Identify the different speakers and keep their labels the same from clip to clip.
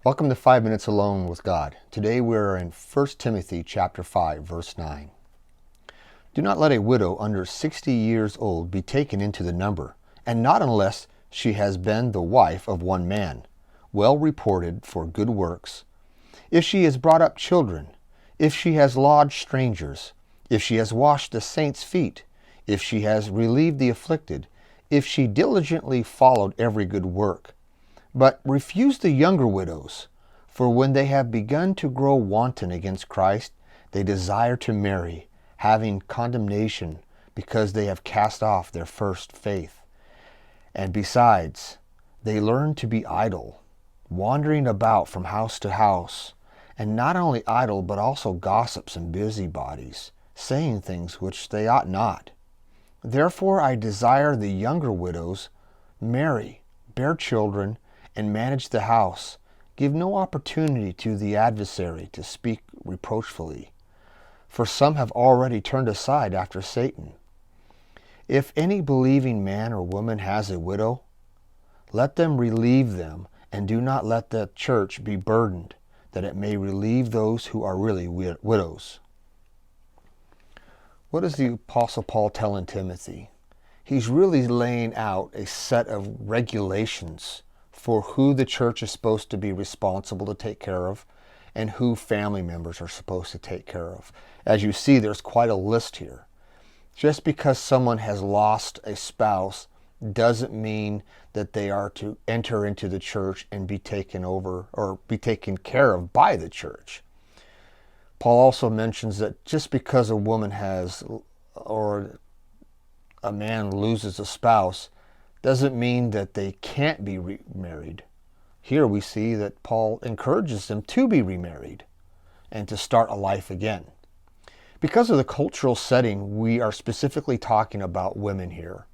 Speaker 1: Welcome to 5 Minutes Alone with God. Today we're in 1 Timothy chapter 5, verse 9. Do not let a widow under 60 years old be taken into the number, and not unless she has been the wife of one man, well reported for good works. If she has brought up children, if she has lodged strangers, if she has washed the saints' feet, if she has relieved the afflicted, if she diligently followed every good work. But refuse the younger widows, for when they have begun to grow wanton against Christ, they desire to marry, having condemnation, because they have cast off their first faith. And besides, they learn to be idle, wandering about from house to house, and not only idle, but also gossips and busybodies, saying things which they ought not. Therefore I desire the younger widows marry, bear children, and manage the house. Give no opportunity to the adversary to speak reproachfully, for some have already turned aside after Satan. If any believing man or woman has a widow, let them relieve them, and do not let the church be burdened, that it may relieve those who are really widows. What is the Apostle Paul telling Timothy? He's really laying out a set of regulations for who the church is supposed to be responsible to take care of and who family members are supposed to take care of. As you see, there's quite a list here. Just because someone has lost a spouse doesn't mean that they are to enter into the church and be taken over or be taken care of by the church. Paul also mentions that just because a woman has or a man loses a spouse doesn't mean that they can't be remarried. Here we see that Paul encourages them to be remarried and to start a life again. Because of the cultural setting, we are specifically talking about women here.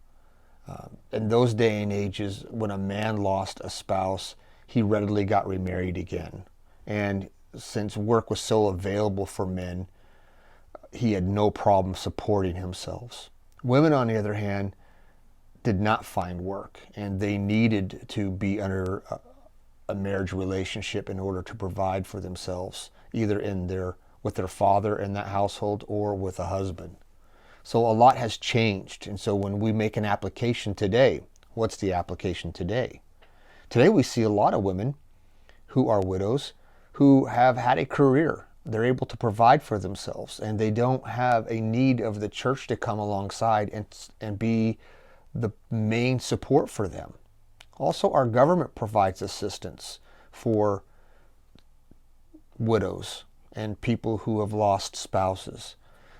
Speaker 1: In those day and ages, when a man lost a spouse, he readily got remarried again. And since work was so available for men, he had no problem supporting himself. Women, on the other hand, did not find work, and they needed to be under a marriage relationship in order to provide for themselves, either with their father in that household or with a husband. So a lot has changed, and so when we make an application today, what's the application today? Today we see a lot of women who are widows who have had a career. They're able to provide for themselves, and they don't have a need of the church to come alongside and be the main support for them. Also, our government provides assistance for widows and people who have lost spouses.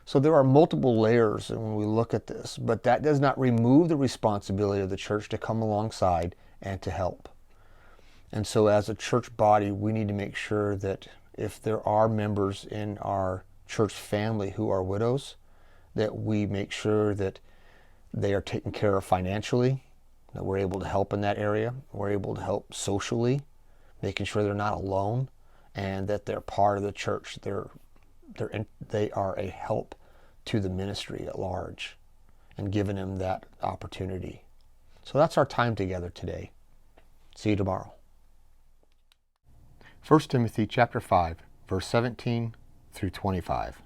Speaker 1: So there are multiple layers when we look at this, but that does not remove the responsibility of the church to come alongside and to help. And so as a church body, we need to make sure that if there are members in our church family who are widows, that we make sure that they are taken care of financially, that we're able to help in that area. We're able to help socially, making sure they're not alone, and that they're part of the church. They are a help to the ministry at large, and giving them that opportunity. So that's our time together today. See you tomorrow. 1 Timothy chapter 5, verse 17 through 25.